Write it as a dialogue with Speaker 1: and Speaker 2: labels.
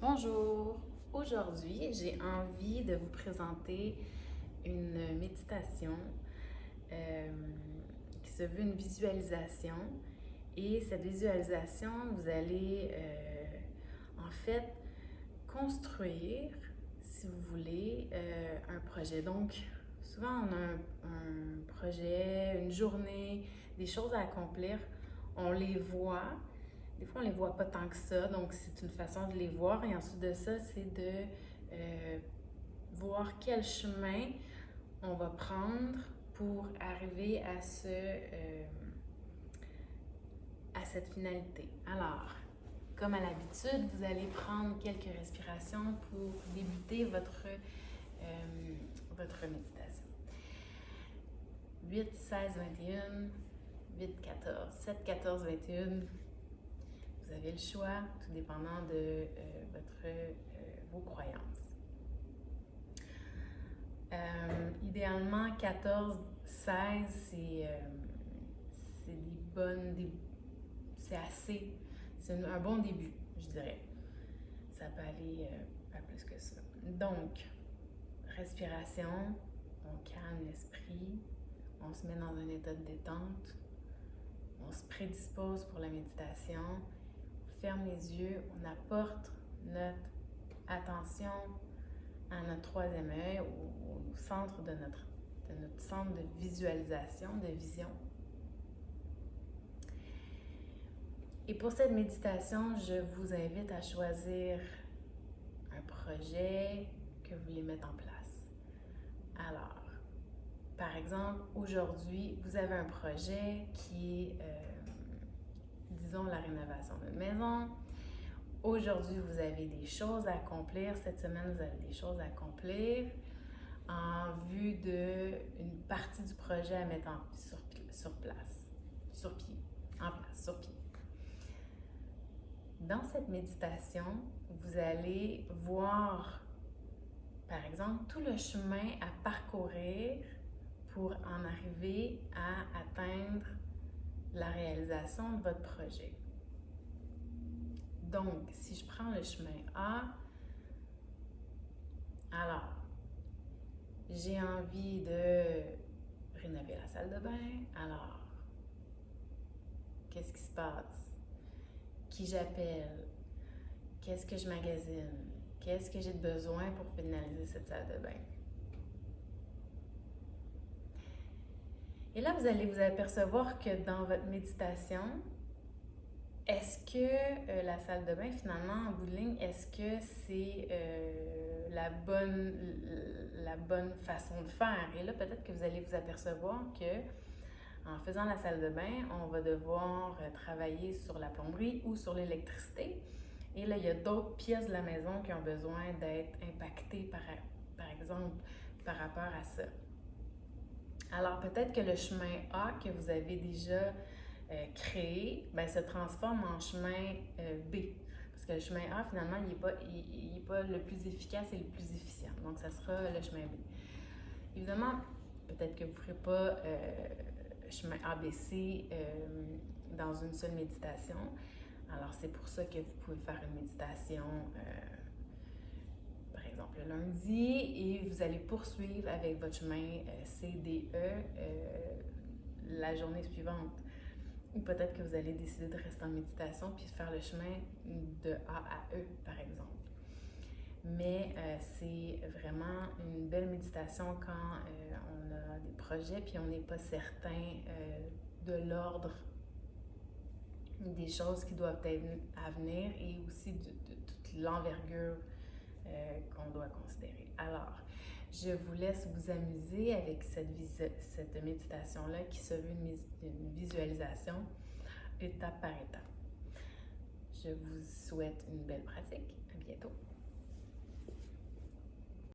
Speaker 1: Bonjour! Aujourd'hui, j'ai envie de vous présenter une méditation qui se veut une visualisation. Et cette visualisation, vous allez en fait construire, si vous voulez, un projet. Donc, souvent on a un projet, une journée, des choses à accomplir, on les voit. Des fois, on ne les voit pas tant que ça, donc c'est une façon de les voir. Et ensuite de ça, c'est de voir quel chemin on va prendre pour arriver à cette finalité. Alors, comme à l'habitude, vous allez prendre quelques respirations pour débuter votre méditation. 8, 16, 21, 8, 14, 7, 14, 21. Vous avez le choix, tout dépendant de vos croyances. Idéalement, 14, 16, c'est assez, c'est un bon début, je dirais. Ça peut aller à plus que ça. Donc, respiration, on calme l'esprit, on se met dans un état de détente, on se prédispose pour la méditation. Ferme les yeux, on apporte notre attention à notre troisième œil, au centre de notre centre de visualisation, de vision. Et pour cette méditation, je vous invite à choisir un projet que vous voulez mettre en place. Alors, par exemple, aujourd'hui, vous avez un projet qui est disons la rénovation d'une maison. Aujourd'hui, vous avez des choses à accomplir. Cette semaine, vous avez des choses à accomplir en vue d'une partie du projet à mettre sur pied. Dans cette méditation, vous allez voir, par exemple, tout le chemin à parcourir pour en arriver à atteindre la réalisation de votre projet. Donc, si je prends le chemin A, alors, j'ai envie de rénover la salle de bain. Alors, qu'est-ce qui se passe? Qui j'appelle? Qu'est-ce que je magasine? Qu'est-ce que j'ai besoin pour finaliser cette salle de bain? Et là, vous allez vous apercevoir que dans votre méditation, est-ce que la salle de bain, finalement, en bout de ligne, est-ce que c'est la bonne façon de faire? Et là, peut-être que vous allez vous apercevoir que en faisant la salle de bain, on va devoir travailler sur la plomberie ou sur l'électricité. Et là, il y a d'autres pièces de la maison qui ont besoin d'être impactées, par exemple, par rapport à ça. Alors, peut-être que le chemin A que vous avez déjà créé, se transforme en chemin B. Parce que le chemin A, finalement, il n'est pas le plus efficace et le plus efficient. Donc, ça sera le chemin B. Évidemment, peut-être que vous ne ferez pas chemin ABC dans une seule méditation. Alors, c'est pour ça que vous pouvez faire une méditation par exemple le lundi, et vous allez poursuivre avec votre chemin C, D, E la journée suivante. Ou peut-être que vous allez décider de rester en méditation puis de faire le chemin de A à E, par exemple. Mais c'est vraiment une belle méditation quand on a des projets puis on n'est pas certain de l'ordre des choses qui doivent être à venir et aussi de toute l'envergure qu'on doit considérer. Alors, je vous laisse vous amuser avec cette méditation-là qui se veut une visualisation étape par étape. Je vous souhaite une belle pratique. À bientôt.